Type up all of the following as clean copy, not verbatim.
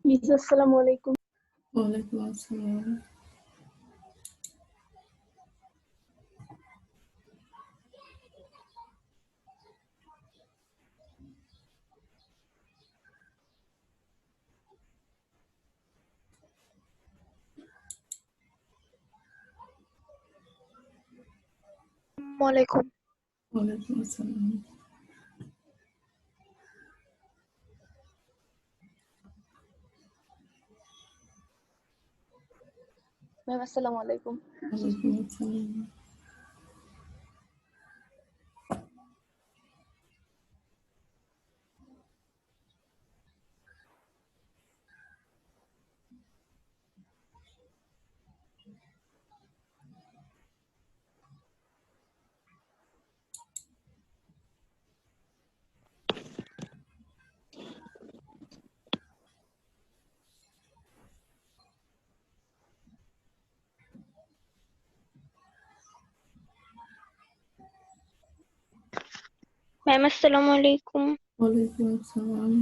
জি, আসসালামু আলাইকুম। ওয়ালাইকুম আসসালাম। ওয়ালাইকুম। ওয়ালাইকুম আসসালাম। ম্যাম আসসালামু আলাইকুম। ওয়ালাইকুম আসসালাম। ম্যাম আসসালামু আলাইকুম। ওয়ালাইকুম আসসালাম।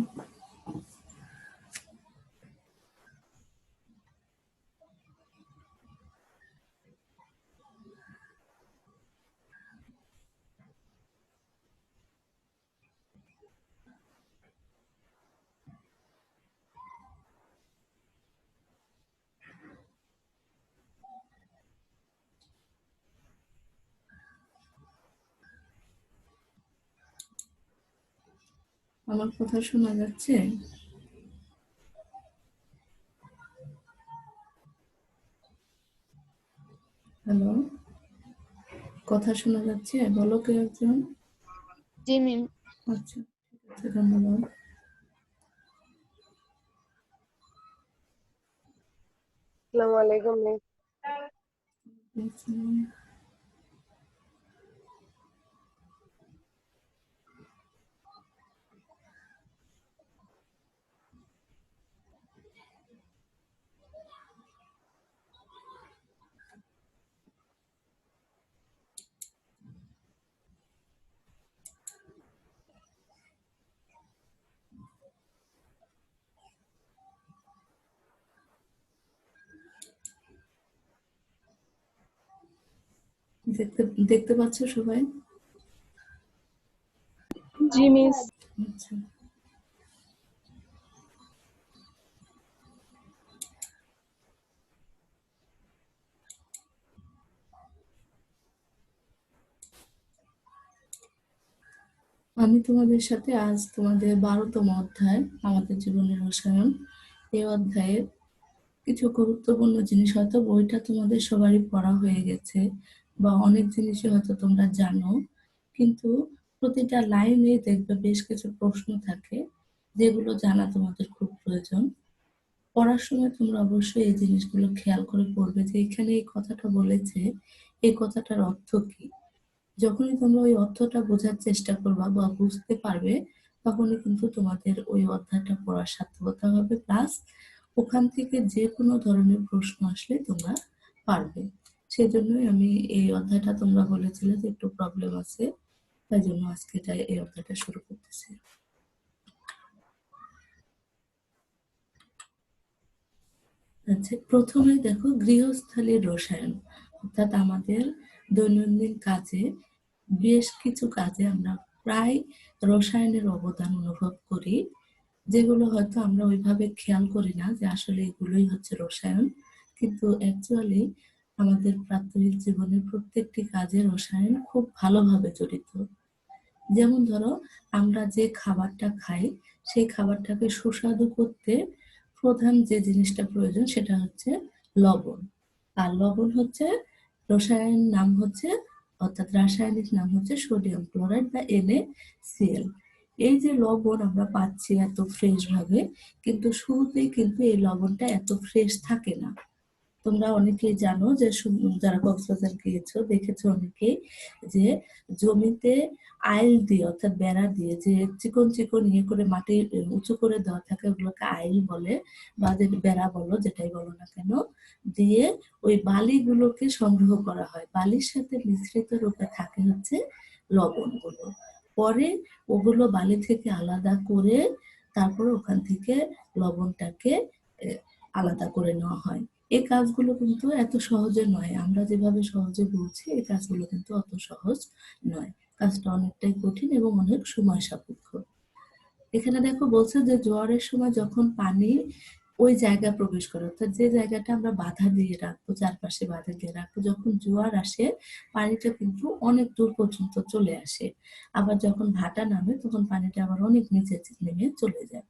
আমার কথা শোনা যাচ্ছে? হ্যালো, কথা শোনা যাচ্ছে? বলো কেউ একজন। জি ম্যাম। আচ্ছা, ঠিক আছে, ধন্যবাদ। আসসালামু আলাইকুম ম্যাম। আসসালাম। দেখতে দেখতে পাচ্ছ সবাই? জি মিস। আচ্ছা, আমি তোমাদের সাথে আজ তোমাদের 12তম অধ্যায় আমাদের জীবনের রসায়ন, এই অধ্যায়ের কিছু গুরুত্বপূর্ণ জিনিস, হয়তো বইটা তোমাদের সবারই পড়া হয়ে গেছে বা অনেক জিনিসই হয়তো তোমরা জানো, কিন্তু প্রতিটা লাইনে দেখবে বেশ কিছু প্রশ্ন থাকে যেগুলো জানা তোমাদের খুব প্রয়োজন। পড়ার সময় তোমরা অবশ্যই এই জিনিসগুলো খেয়াল করে পড়বে যে এখানে এই কথাটা বলেছে, এই কথাটার অর্থ কি। যখনই তোমরা ওই অর্থটা বোঝার চেষ্টা করবা বা বুঝতে পারবে, তখনই কিন্তু তোমাদের ওই অধ্যায়টা পড়ার সার্থকতা হবে, প্লাস ওখান থেকে যে কোনো ধরনের প্রশ্ন আসলে তোমরা পারবে। সেজন্যই আমি এই অধ্যায়টা, তোমরা বলেছিলে যে একটু প্রবলেম আছে, তাই জন্য আজকে এই অধ্যায়টা শুরু করতেছি। আচ্ছা, প্রথমে দেখো গৃহস্থালির রসায়ন, অর্থাৎ আমাদের দৈনন্দিন কাজে বেশ কিছু কাজে আমরা প্রায় রসায়নের অবদান অনুভব করি, যেগুলো হয়তো আমরা ওইভাবে খেয়াল করি না যে আসলে এগুলোই হচ্ছে রসায়ন, কিন্তু অ্যাকচুয়ালি আমাদের প্রাত্যহিক জীবনের প্রত্যেকটি কাজে রসায়ন খুব ভালোভাবে জড়িত। যেমন ধরো, আমরা যে খাবারটা খাই সেই খাবারটাকে সুস্বাদু করতে প্রধান যে জিনিসটা প্রয়োজন সেটা হচ্ছে লবণ। আর লবণ হচ্ছে রসায়ন নাম হচ্ছে, অর্থাৎ রাসায়নিক নাম হচ্ছে সোডিয়াম ক্লোরাইড বা NaCl। এই যে লবণ আমরা পাচ্ছি এত ফ্রেশ ভাবে, কিন্তু শুরুতেই কিন্তু এই লবণটা এত ফ্রেশ থাকে না। তোমরা অনেকেই জানো যে যারা কক্সবাজার গিয়েছো দেখেছো অনেকেই যে জমিতে আইল দিয়ে, অর্থাৎ বেড়া দিয়ে, যে চিকন চিকন ইয়ে করে মাটি উঁচু করে দেওয়া থাকে, ওগুলোকে আইল বলে বা যে বেড়া বলো, যেটাই বলো না কেন, দিয়ে ওই বালিগুলোকে সংগ্রহ করা হয়। বালির সাথে মিশ্রিত রূপে থাকে হচ্ছে লবণগুলো। পরে ওগুলো বালি থেকে আলাদা করে তারপরে ওখান থেকে লবণটাকে আলাদা করে নেওয়া হয়। এই কাজগুলো কিন্তু এত সহজে নয়, আমরা যেভাবে সহজে বলছি এই কাজগুলো কিন্তু অত সহজ নয়, কাজটা অনেকটাই কঠিন এবং অনেক সময় সাপেক্ষ। এখানে দেখো বলছে যে জোয়ারের সময় যখন পানি ওই জায়গায় প্রবেশ করে, অর্থাৎ যে জায়গাটা আমরা বাধা দিয়ে রাখবো, চারপাশে বাধা দিয়ে রাখবো, যখন জোয়ার আসে পানিটা কিন্তু অনেক দূর পর্যন্ত চলে আসে। আবার যখন ভাটা নামে তখন পানিটা আবার অনেক নিচে নেমে চলে যায়।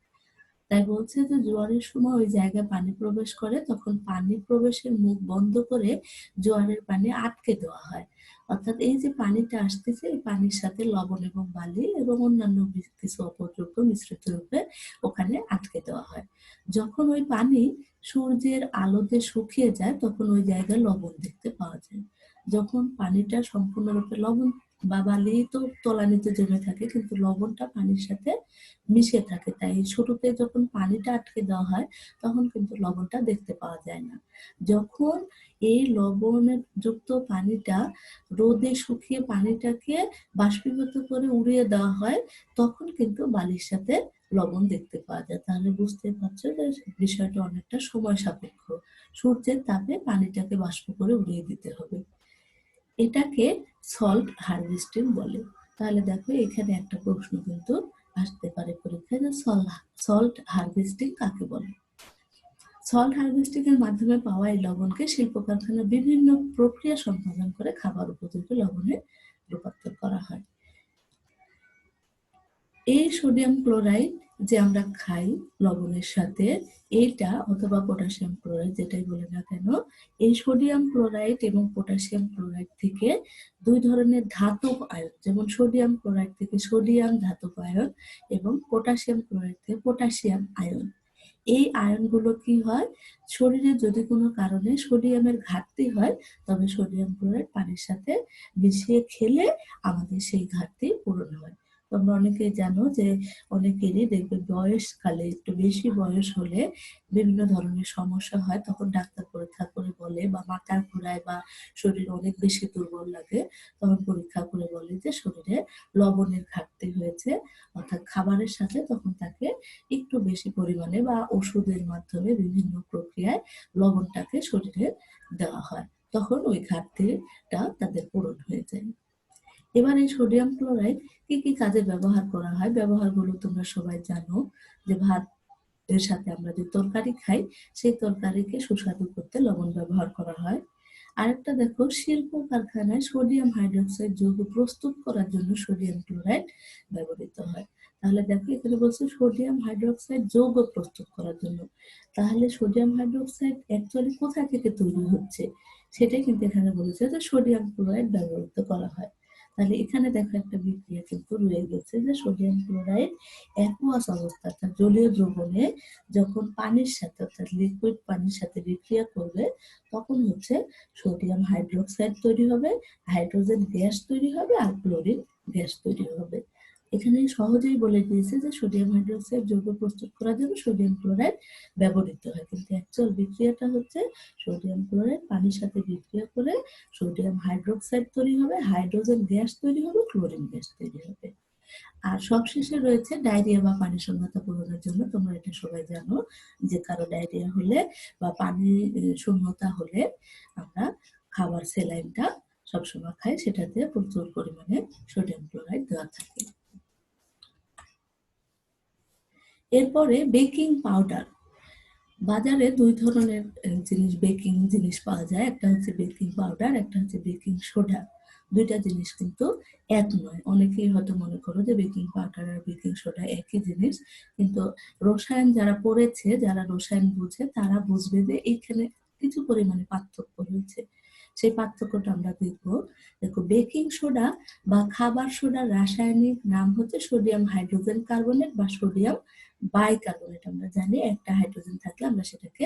তাই বলছে যে জোয়ারের সময় ওই জায়গায় পানি প্রবেশ করে, তখন পানি প্রবেশের মুখ বন্ধ করে জোয়ারের পানি আটকে দেওয়া হয়। অর্থাৎ এই যে পানিটা আসতেছে এই পানির সাথে লবণ এবং বালি এবং অন্যান্য কিছু অপদ্রব্য মিশ্রিত রূপে ওখানে আটকে দেওয়া হয়। যখন ওই পানি সূর্যের আলোতে শুকিয়ে যায় তখন ওই জায়গায় লবণ দেখতে পাওয়া যায়। যখন পানিটা সম্পূর্ণরূপে লবণ বা বালি তো তলানিতে জমে থাকে, কিন্তু লবণটা পানির সাথে মিশে থাকে, তাই শুরুতে যখন পানিটা আটকে দেওয়া হয় তখন কিন্তু লবণটা দেখতে পাওয়া যায় না। যখন এই লবণের যুক্ত পানিটা রোদে শুকিয়ে পানিটাকে বাষ্পীভূত করে উড়িয়ে দেওয়া হয় তখন কিন্তু বালির সাথে লবণ দেখতে পাওয়া যায়। তাহলে বুঝতে পারছো যে বিষয়টা অনেকটা সময় সাপেক্ষ, সূর্যের তাপে পানিটাকে বাষ্প করে উড়িয়ে দিতে হবে। এটাকে সল্ট হারভেস্টিং বলে। তাহলে দেখো এখানে একটা প্রশ্ন কিন্তু আসতে পারে পরীক্ষায় যে সল্ট হারভেস্টিং কাকে বলে। সল্ট হারভেস্টিং এর মাধ্যমে পাওয়া এই লবণকে শিল্প কারখানার বিভিন্ন প্রক্রিয়া সম্পাদন করে খাবার উপযোগী লবণে রূপান্তর করা হয়। এই সোডিয়াম ক্লোরাইড যে আমরা খাই লবণের সাথে, এইটা অথবা পটাশিয়াম ক্লোরাইড যেটাই বলি না কেন, এই সোডিয়াম ক্লোরাইড এবং পটাশিয়াম ক্লোরাইড থেকে দুই ধরনের ধাতব আয়ন, যেমন সোডিয়াম ক্লোরাইড থেকে সোডিয়াম ধাতব আয়ন এবং পটাশিয়াম ক্লোরাইড থেকে পটাশিয়াম আয়ন, এই আয়নগুলো কি হয়, শরীরে যদি কোনো কারণে সোডিয়ামের ঘাটতি হয় তবে সোডিয়াম ক্লোরাইড পানির সাথে মিশিয়ে খেলে আমাদের সেই ঘাটতি পূরণ হয়। তোমরা অনেকেই জানো যে অনেকেরই দেখবে বয়সকালে একটু বেশি বয়স হলে বিভিন্ন ধরনের সমস্যা হয়, তখন ডাক্তার পরীক্ষা করে বলে, বা মাথা ঘুরায় বা শরীর অনেক বেশি দুর্বল লাগে, তখন পরীক্ষা করে বলে যে শরীরে লবণের ঘাটতি হয়েছে, অর্থাৎ খাবারের সাথে তখন তাকে একটু বেশি পরিমাণে বা ওষুধের মাধ্যমে বিভিন্ন প্রক্রিয়ায় লবণটাকে শরীরে দেওয়া হয়, তখন ওই ঘাটতিটা তাদের পূরণ হয়ে যায়। এবার এই সোডিয়াম ক্লোরাইড কি কি কাজে ব্যবহার করা হয়, ব্যবহারগুলো তোমরা সবাই জানো, যে ভাত এর সাথে আমরা যে তরকারি খাই সেই তরকারিকে সুস্বাদু করতে লবণ ব্যবহার করা হয়। আরেকটা দেখো, শিল্প কারখানায় সোডিয়াম হাইড্রোক্সাইড যৌগ প্রস্তুত করার জন্য সোডিয়াম ক্লোরাইড ব্যবহৃত হয়। তাহলে দেখো এখানে বলছে সোডিয়াম হাইড্রোক্সাইড যৌগ প্রস্তুত করার জন্য, তাহলে সোডিয়াম হাইড্রোক্সাইড অ্যাকচুয়ালি কোথা থেকে তৈরি হচ্ছে সেটাই কিন্তু এখানে বলেছে যে সোডিয়াম ক্লোরাইড ব্যবহৃত করা হয়। তাহলে এখানে দেখো একটা বিক্রিয়া কিন্তু রয়ে গেছে যে সোডিয়াম ক্লোরাইড অ্যাকুয়াস অবস্থা অর্থাৎ জলীয় দ্রবণে যখন পানির সাথে অর্থাৎ লিকুইড পানির সাথে বিক্রিয়া করবে তখন হচ্ছে সোডিয়াম হাইড্রোক্সাইড তৈরি হবে, হাইড্রোজেন গ্যাস তৈরি হবে আর ক্লোরিন গ্যাস তৈরি হবে। এখানে সহজেই বলে দিয়েছে যে সোডিয়াম হাইড্রোক্সাইড যৌগ প্রস্তুত করার জন্য সোডিয়াম ক্লোরাইড ব্যবহৃত হয়, কিন্তু অ্যাকচুয়াল বিক্রিয়াটা হচ্ছে সোডিয়াম ক্লোরাইড পানির সাথে বিক্রিয়া করে সোডিয়াম হাইড্রোক্সাইড তৈরি হবে, হাইড্রোজেন গ্যাস তৈরি হবে, ক্লোরিন গ্যাস তৈরি হবে। আর সবশেষে রয়েছে ডায়রিয়া বা পানি শূন্যতা পূরণের জন্য। তোমরা এটা সবাই জানো যে কারো ডায়রিয়া হলে বা পানি শূন্যতা হলে আমরা খাবার স্যালাইনটা সবসময় খাই, সেটাতে প্রচুর পরিমাণে সোডিয়াম ক্লোরাইড দেওয়া থাকে। এরপরে বেকিং পাউডার। বাজারে দুই ধরনের বেকিং জিনিস পাওয়া যায়, একটা হচ্ছে বেকিং পাউডার, একটা হচ্ছে বেকিং সোডা। দুইটা জিনিস কিন্তু এক নয়। অনেকেই হয়তো মনে করো যে বেকিং পাউডার আর বেকিং সোডা একই জিনিস, কিন্তু রসায়ন যারা পড়েছে, যারা রসায়ন বুঝে তারা বুঝবে যে এইখানে কিছু পরিমাণে পার্থক্য রয়েছে। সেই পার্থক্যটা আমরা দেখবো। দেখো, বেকিং সোডা বা খাবার সোডার রাসায়নিক নাম হচ্ছে সোডিয়াম হাইড্রোজেন কার্বনেট বা সোডিয়াম বাইকার্বনেট। আমরা জানি একটা হাইড্রোজেন থাকলে আমরা সেটাকে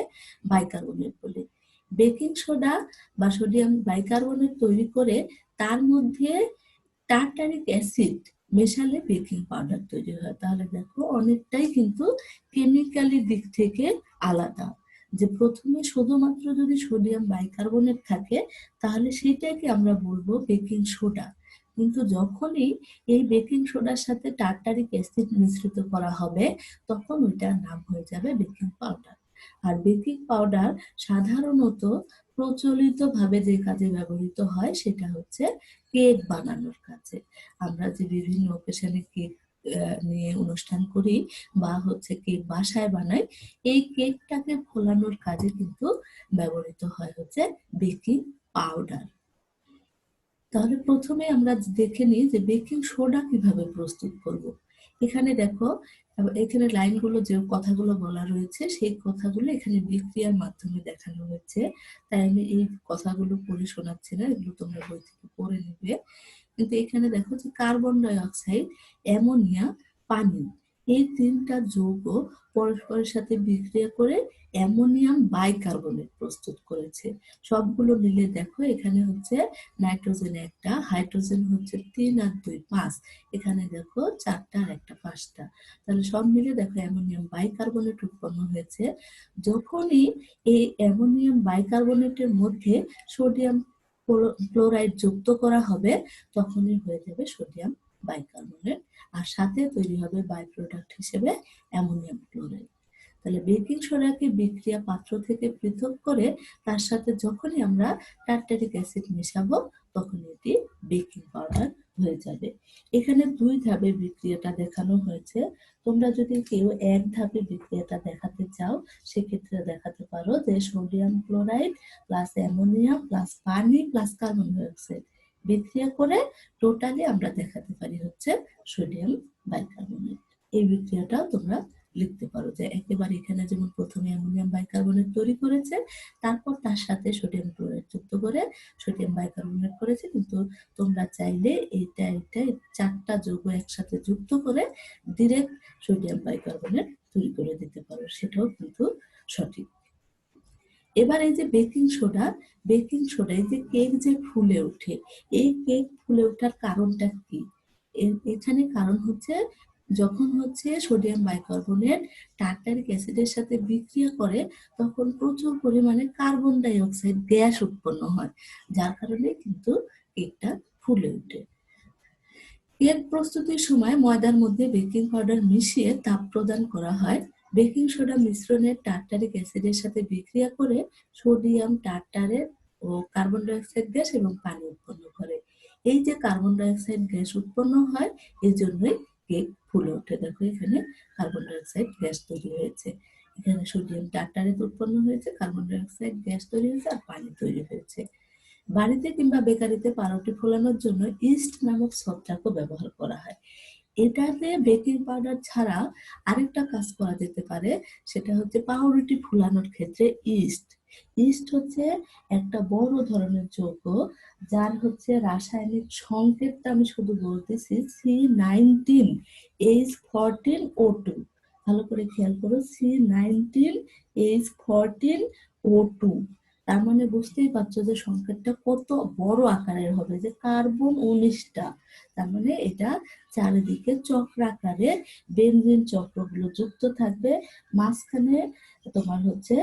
বাইকার্বনেট বলি। বেকিং সোডা বা সোডিয়াম বাইকার্বনেট তৈরি করে তার মধ্যে টার্টারিক অ্যাসিড মেশালে বেকিং পাউডার তৈরি হয়। তাহলে দেখো অনেকটাই কিন্তু কেমিক্যালি দিক থেকে আলাদা, যে প্রথমে শুধুমাত্র যদি সোডিয়াম বাইকার্বনেট থাকে তাহলে সেটাকে আমরা বলবো বেকিং সোডা, কিন্তু যখনই এই বেকিং সোডার সাথে টার্টারিক অ্যাসিড মিশ্রিত করা হবে তখন ওইটার নাম হয়ে যাবে বেকিং পাউডার। আর বেকিং পাউডার সাধারণত প্রচলিতভাবে যে কাজে ব্যবহৃত হয় সেটা হচ্ছে কেক বানানোর কাজে। আমরা যে বিভিন্ন অকেশনে কেক নিয়ে অনুষ্ঠান করি বা হচ্ছে কেক বাসায় বানাই, এই কেকটাকে ফোলানোর কাজে কিন্তু ব্যবহৃত হয় হচ্ছে বেকিং পাউডার। তাহলে প্রথমে আমরা দেখে নিই যে বেকিং সোডা কিভাবে প্রস্তুত করব। এখানে দেখো, এখানে লাইনগুলো যে কথাগুলো বলা রয়েছে সেই কথাগুলো এখানে বিক্রিয়ার মাধ্যমে দেখানো হয়েছে, তাই আমি এই কথাগুলো পড়ে শোনাচ্ছি না, এগুলো তোমরা বই থেকে পড়ে নিবে। কিন্তু এখানে দেখো যে কার্বন ডাই অক্সাইড, অ্যামোনিয়া, পানি, এই তিনটা যৌগ পরস্পরের সাথে বিক্রিয়া করে অ্যামোনিয়াম বাইকার্বনেট প্রস্তুত করেছে। সবগুলো মিলে দেখো এখানে হচ্ছে নাইট্রোজেন একটা, হাইড্রোজেন হচ্ছে 3 আর 2 5, এখানে দেখো 4টা আর একটা 5টা, তাহলে সব মিলে দেখো অ্যামোনিয়াম বাইকার্বনেট উৎপন্ন হয়েছে। যখনই এই অ্যামোনিয়াম বাইকার্বনেটের মধ্যে সোডিয়াম ক্লোরাইড যুক্ত করা হবে তখনই হয়ে যাবে সোডিয়াম বাইকার্বনেট, আর সাথে তৈরি হবে বাই প্রোডাক্ট হিসেবে অ্যামোনিয়াম ক্লোরাইড। তাহলে বেকিং সোডাকে বিক্রিয়া পাত্র থেকে পৃথক করে তার সাথে যখনই আমরা টার্টারিক অ্যাসিড মেশাবো তখন এটি বেকিং পাউডার হয়ে যাবে। এখানে 2 ধাপে বিক্রিয়াটা দেখানো হয়েছে। তোমরা যদি কেউ এক ধাপে বিক্রিয়াটা দেখাতে চাও সেক্ষেত্রে দেখাতে পারো যে sodium chloride plus ammonia plus পানি প্লাস কার্বন ডাই অক্সাইড বিক্রিয়া করে টোটালি আমরা দেখাতে পারি হচ্ছে সোডিয়াম বাইকার্বনেট। এই বিক্রিয়াটাও তোমরা লিখতে পারো যে একেবারে এখানে যেমন প্রথমে অ্যামোনিয়াম বাইকার্বনেট তৈরি করেছে, তারপর তার সাথে সোডিয়াম ক্লোরাইড যুক্ত করে সোডিয়াম বাইকার্বনেট করেছে, কিন্তু তোমরা চাইলে এটা 4টা যৌগ একসাথে যুক্ত করে ডিরেক্ট সোডিয়াম বাইকার্বনেট তৈরি করে দিতে পারো, সেটাও কিন্তু সঠিক। এবার এই যে বেকিং সোডা এই যে কেক যে ফুলে ওঠে, এই কেক ফুলে ওঠার কারণটা কি? এখানে কারণ হচ্ছে যখন হচ্ছে সোডিয়াম বাইকার্বনেট টার্টারিক অ্যাসিডের সাথে বিক্রিয়া করে তখন প্রচুর পরিমাণে কার্বন ডাই অক্সাইড গ্যাস উৎপন্ন হয়, যার কারণে কিন্তু কেকটা ফুলে ওঠে। কেক প্রস্তুতির সময় ময়দার মধ্যে বেকিং পাউডার মিশিয়ে তাপ প্রদান করা হয়। বেকিং সোডা মিশ্রণে টার্টারিক অ্যাসিডের সাথে বিক্রিয়া করে সোডিয়াম টার্টারেট ও কার্বন ডাই অক্সাইড গ্যাস এবং পানি উৎপন্ন করে। এই যে কার্বন ডাই অক্সাইড গ্যাস উৎপন্ন হয় এই জন্যই কেক ফুলে ওঠে। দেখো এখানে কার্বন ডাই অক্সাইড গ্যাস তৈরি হয়েছে, এখানে সোডিয়াম টার্টারেট উৎপন্ন হয়েছে, কার্বন ডাই অক্সাইড গ্যাস তৈরি হয়েছে আর পানি তৈরি হয়েছে। বাড়িতে কিংবা বেকারিতে পাউরুটি ফোলানোর জন্য ইস্ট নামক ছত্রাকও ব্যবহার করা হয়। এটাতে বেকিং পাউডার ছাড়া আরেকটা কাজ করা যেতে পারে, সেটা হচ্ছে পাউরুটি ফোলানোর ক্ষেত্রে ইস্ট হচ্ছে একটা বড় ধরনের যৌগ, যার হচ্ছে রাসায়নিক সংকেতটা আমি শুধু বলতেছি C19H14O2। ভালো করে খেয়াল করো, C19H14O2। তার মানে বুঝতেই পারছো যে সংকেতটা কত বড় আকারের হবে, যে কার্বন 19টা, তার মানে এটা চারিদিকে চক্রাকারে বেনজিন চক্রগুলো যুক্ত থাকবে, মাঝখানে তোমার হচ্ছে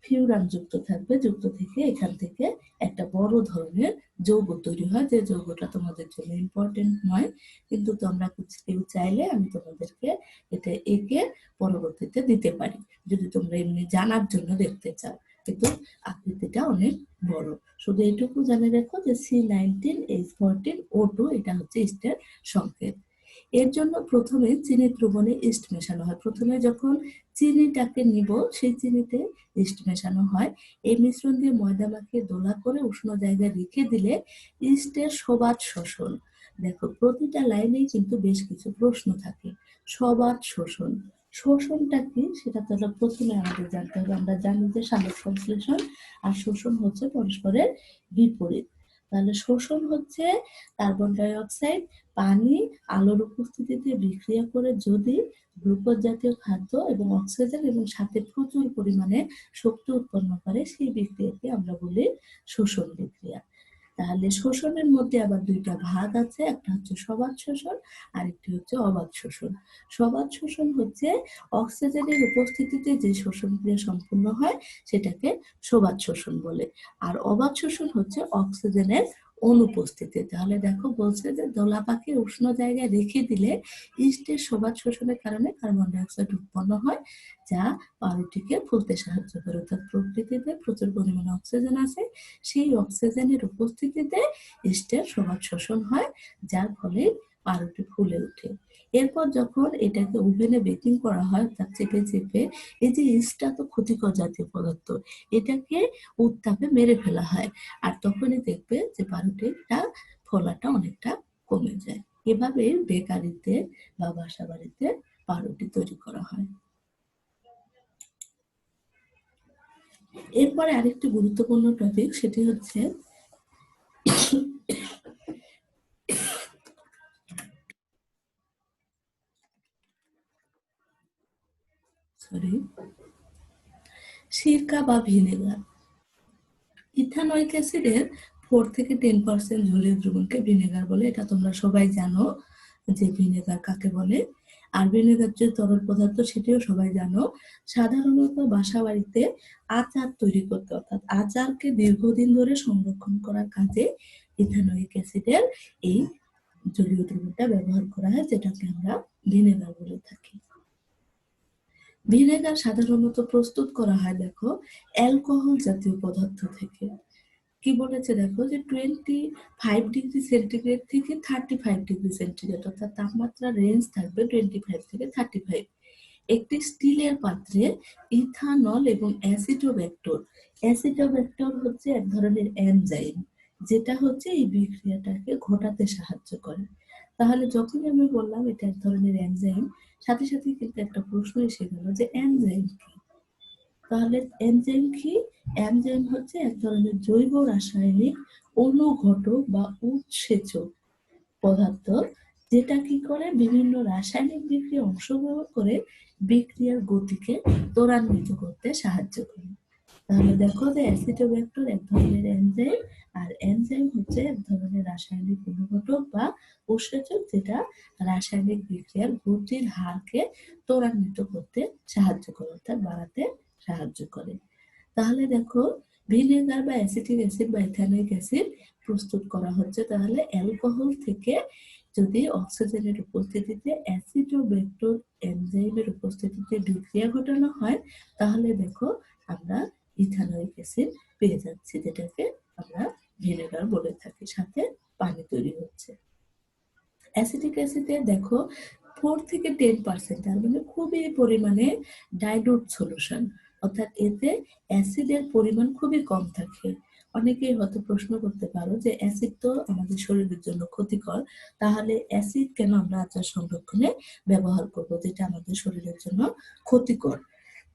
ফিউরান যুক্ত থাকবে, যুক্ত থেকে এখান থেকে একটা বড় ধরনের যৌগ তৈরি হয়, যে যৌগটা তোমাদের জন্য ইম্পর্টেন্ট নয়, কিন্তু তোমরা কেউ চাইলে আমি তোমাদেরকে এটা এঁকে পরবর্তীতে দিতে পারি যদি তোমরা এমনি জানার জন্য দেখতে চাও, কিন্তু আকৃতিটা অনেক বড়। শুধু এইটুকু জানে রেখো যে C19H14O2 এটা হচ্ছে ইস্টের সংকেত। এর জন্য প্রথমে চিনি দ্রবণে ইস্ট মেশানো হয়। প্রথমে যখন চিনিটাকে নিব সেই চিনিতে ইস্ট মেশানো হয়। এই মিশ্রণ দিয়ে ময়দা মাখিয়ে দোলা করে উষ্ণ জায়গায় রেখে দিলে ইস্টের সবাত শোষণ। দেখো প্রতিটা লাইনেই কিন্তু বেশ কিছু প্রশ্ন থাকে। সবাত শোষণ, শোষণটা কি সেটা তো প্রথমে আমাদের জানতে হবে। আমরা জানি যে সালোক সংশ্লেষণ আর শোষণ হচ্ছে পরস্পরের বিপরীত। তাহলে শোষণ হচ্ছে কার্বন ডাই অক্সাইড পানি আলোর উপস্থিতিতে বিক্রিয়া করে যদি গ্লুকোজ জাতীয় খাদ্য এবং অক্সিজেন এবং সাথে প্রচুর পরিমাণে শক্তি উৎপন্ন করে, সেই বিক্রিয়াকে আমরা বলি শোষণ বিক্রিয়া। তাহলে শোষণের মধ্যে আবার 2টা ভাগ আছে, একটা হচ্ছে সবাত শোষণ আর একটি হচ্ছে অবাত শোষণ। সবাত শোষণ হচ্ছে অক্সিজেনের উপস্থিতিতে যে শোষণ ক্রিয়া সম্পূর্ণ হয় সেটাকে সবাত শোষণ বলে, আর অবাত শোষণ হচ্ছে অক্সিজেনের অনুপস্থিতি। তাহলে দেখো বলছে যে দোলা পাখি উষ্ণ জায়গায় রেখে দিলে ইস্টের সোবাদ শোষণের কারণে কার্বন ডাই অক্সাইড উৎপন্ন হয়, যা পাউরুটিকে ফুলতে সাহায্য করে। অর্থাৎ প্রকৃতিতে প্রচুর পরিমাণে অক্সিজেন আছে, সেই অক্সিজেনের উপস্থিতিতে ইস্টের সোবাদ শোষণ হয়, যার ফলে পাউরুটি ফুলে ওঠে। এরপর যখন এটাকে ওভেনে বেকিং করা হয়, অর্থাৎ চেপে চেপে, এই যে ইস্টটা তো ক্ষতিকর জাতীয় পদার্থ, এটাকে উত্তাপে মেরে ফেলা হয়, আর তখনই দেখবে যে পাউরুটিটা ফোলাটা অনেকটা কমে যায়। এভাবে বেকারিতে বা বাসা বাড়িতে পাউরুটি তৈরি করা হয়। এরপরে আরেকটি গুরুত্বপূর্ণ টপিক, সেটি হচ্ছে সিরকা বা ভিনেগার। ইথানোয়িক অ্যাসিডের 4 থেকে 10% জলীয় দ্রবণকে ভিনেগার বলে। এটা তোমরা সবাই জানো যে ভিনেগার কাকে বলে। আর ভিনেগার যে তরল পদার্থ, সেটিও সবাই জানো। সাধারণত বাসা বাড়িতে আচার তৈরি করতে, অর্থাৎ আচারকে দীর্ঘদিন ধরে সংরক্ষণ করার কাজে ইথানোয়িক অ্যাসিডের এই জলীয় দ্রবণটা ব্যবহার করা হয়, যেটাকে আমরা ভিনেগার বলে থাকি। ভিনেগার সাধারণত প্রস্তুত করা হয় দেখো অ্যালকোহল জাতীয় পদার্থ থেকে। কি বলেছে দেখো যে 25 ডিগ্রি সেন্টিগ্রেড থেকে 35 ডিগ্রি সেন্টিগ্রেড, অর্থাৎ তাপমাত্রার রেঞ্জ থাকবে 25 থেকে 35। একটি স্টিলের পাত্রে ইথানল এবং অ্যাসিটোব্যাক্টর হচ্ছে এক ধরনের এনজাইম, যেটা হচ্ছে এই বিক্রিয়াটাকে ঘটাতে সাহায্য করে। তাহলে যখন আমি বললাম এটা এক ধরনের এনজাইম, সাথে সাথে কিন্তু একটা প্রশ্ন এসে গেল যে এনজাইম কি। তাহলে এনজাইম কি? এনজাইম হচ্ছে এক ধরনের জৈব রাসায়নিক অনুঘটক বা উৎসেচক পদার্থ, যেটা কি করে বিভিন্ন রাসায়নিক বিক্রিয়ায় অংশগ্রহণ করে বিক্রিয়ার গতিকে ত্বরান্বিত করতে সাহায্য করে। তাহলে দেখো যে অ্যাসিটোব্যাক্টর এক ধরনের এনজাইম, আর এনজাইম হচ্ছে এক ধরনের রাসায়নিক অনুঘটক বা উৎসেচক, যেটা রাসায়নিক বিক্রিয়ার গতির হারকে ত্বরান্বিত করতে সাহায্য করে, অর্থাৎ বাড়াতে সাহায্য করে। তাহলে দেখো ভিনেগার বা অ্যাসিটিক অ্যাসিড বা ইথানোয়িক অ্যাসিড প্রস্তুত করা হচ্ছে তাহলে অ্যালকোহল থেকে। যদি অক্সিজেনের উপস্থিতিতে অ্যাসিটোব্যাক্টর এনজাইমের উপস্থিতিতে বিক্রিয়া ঘটানো হয়, তাহলে দেখো আমরা ইথানোয়িক অ্যাসিড পেয়ে যাচ্ছি, যেটাকে আমরা ভিনেগার বলে থাকি। সাথে পানি তৈরি হচ্ছে। অ্যাসিটিক অ্যাসিডে দেখো 4 থেকে 10%, তার মানে খুবই পরিমাণে ডাইলুট সলিউশন, অর্থাৎ এতে অ্যাসিডের পরিমাণ খুবই কম থাকে। অনেকেই হয়তো প্রশ্ন করতে পারো যে অ্যাসিড তো আমাদের শরীরের জন্য ক্ষতিকর, তাহলে অ্যাসিড কেন আমরা আচার সংরক্ষণে ব্যবহার করব, যেটা আমাদের শরীরের জন্য ক্ষতিকর।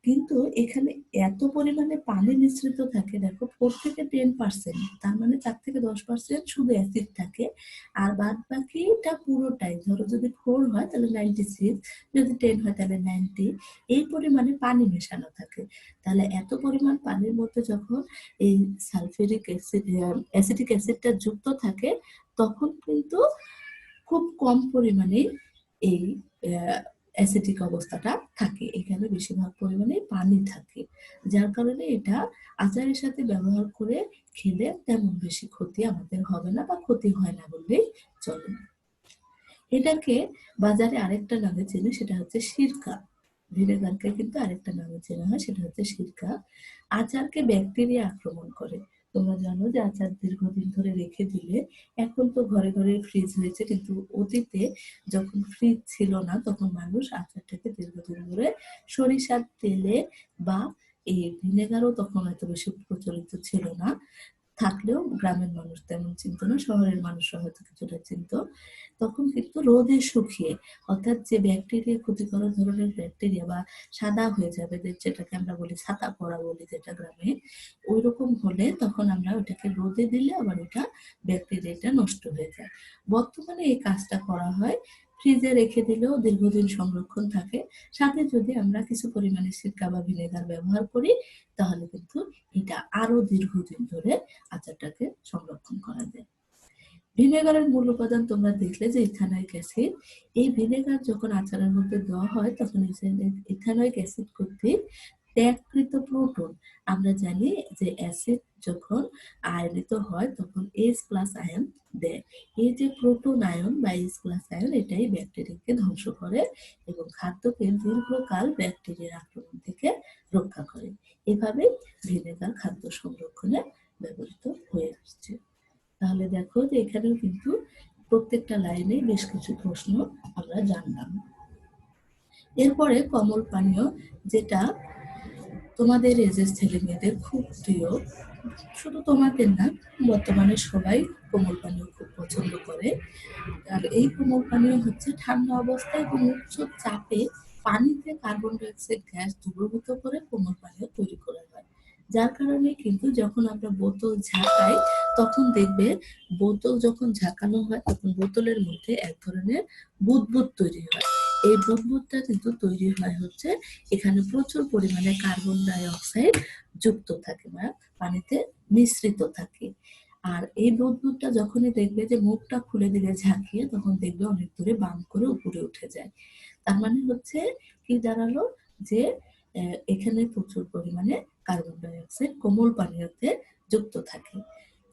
কিন্তু এখানে এত পরিমাণে পানি মিশ্রিত থাকে, দেখো 4 থেকে 10%, তার মানে 4 থেকে 10% শুধু অ্যাসিড থাকে, আর বাদ বাকিটা পুরোটাই, ধরো যদি 4 হয় তাহলে 96, যদি 10 হয় তাহলে 90, এই পরিমাণে পানি মেশানো থাকে। তাহলে এত পরিমাণ পানির মধ্যে যখন এই সালফিউরিক অ্যাসিড অ্যাসিটিক অ্যাসিডটা যুক্ত থাকে, তখন কিন্তু খুব কম পরিমাণে এই অ্যাসিডিক অবস্থাটা থাকে, এখানে বেশিরভাগ পরিমাণে পানি থাকে, যার কারণে এটা আচারের সাথে ব্যবহার করে খেলে তেমন বেশি ক্ষতি আমাদের হবে না, বা ক্ষতি হয় না বললেই চলে। এটাকে বাজারে আরেকটা নামে চেনে, সেটা হচ্ছে সিরকা। ভিনেগারকে কিন্তু আরেকটা নামে চেনা হয়, সেটা হচ্ছে সিরকা। আচারকে ব্যাকটেরিয়া আক্রমণ করে। তোমরা জানো যে আচার দীর্ঘদিন ধরে রেখে দিলে, এখন তো ঘরে ঘরে ফ্রিজ হয়েছে, কিন্তু অতীতে যখন ফ্রিজ ছিল না তখন মানুষ আচারটাকে দীর্ঘদিন ধরে সরিষার তেলে বা এই ভিনেগারও তখন এত বেশি প্রচলিত ছিল না, থাকলেও গ্রামের মানুষ তেমন চিনত না, শহরের মানুষরা হয়তো কিছুটা চিনত। তখন কিন্তু রোদে শুকিয়ে, অর্থাৎ যে ব্যাকটেরিয়া, ক্ষতিকর ধরনের ব্যাকটেরিয়া বা সাদা হয়ে যাবে, যেটাকে আমরা বলি ছাতা পড়া বলি যেটা গ্রামে, ওই রকম হলে তখন আমরা ওটাকে রোদে দিলে আবার ওটা ব্যাকটেরিয়াটা নষ্ট হয়ে যায়। বর্তমানে এই কাজটা করা হয়, ফ্রিজে রেখে দিলেও দীর্ঘদিন সংরক্ষণ থাকে। সাথে যদি আমরা কিছু পরিমাণে সিরকা বা ভিনেগার ব্যবহার করি, তাহলে কিন্তু এটা আরো দীর্ঘদিন ধরে আচারটাকে সংরক্ষণ করা যায়। ভিনেগারের মূল উপাদান তোমরা দেখলে যে ইথানোয়িক অ্যাসিড। এই ভিনেগার যখন আচারের মধ্যে দেওয়া হয়, তখন ইথানোয়িক অ্যাসিড কর্তৃক ত্যাগকৃত প্রোটন, আমরা জানি যে অ্যাসিড যখন আয়নিত হয় তখন H+ আয়ন দেয়। এই যে প্রোটন আয়ন বা H+ আয়ন এটাই ব্যাকটেরিয়াকে ধ্বংস করে এবং খাদ্যকে দীর্ঘকাল ব্যাকটেরিয়ার আক্রমণ থেকে রক্ষা করে। এভাবে ভিনেগার খাদ্য সংরক্ষণে ব্যবহৃত হয়ে আসছে। তাহলে দেখো যে এখানেও কিন্তু প্রত্যেকটা লাইনে বেশ কিছু প্রশ্ন আমরা জানলাম। এরপরে কমল পানীয়, যেটা তোমাদের এজের ছেলে মেয়েদের খুব প্রিয়, শুধু তোমাদের না, বর্তমানে সবাই কোমল পানীয় খুব পছন্দ করে। আর এই কোমল পানীয় হচ্ছে ঠান্ডা অবস্থায় এবং উচ্চ চাপে পানিতে কার্বন ডাই অক্সাইড গ্যাস দ্রবীভূত করে কোমল পানীয় তৈরি করা হয়। যার কারণে কিন্তু যখন আমরা বোতল ঝাঁকাই তখন দেখবে বোতল যখন ঝাঁকানো হয় তখন বোতলের মধ্যে এক ধরনের বুদবুদ তৈরি হয়। এই বুদবুদটা কিন্তু তৈরি হয় হচ্ছে এখানে প্রচুর পরিমাণে কার্বন ডাই অক্সাইড যুক্ত থাকে বা পানিতে মিশ্রিত থাকে। আর এই বুদবুদটা যখনই দেখবে যে মুখটা খুলে দিলে ঝাঁকিয়ে তখন দেখবে অনেক দূরে বাম করে উপরে উঠে যায়। তার মানে হচ্ছে কি দাঁড়ালো যে এখানে প্রচুর পরিমাণে কার্বন ডাই অক্সাইড কোমল পানীয়তে যুক্ত থাকে।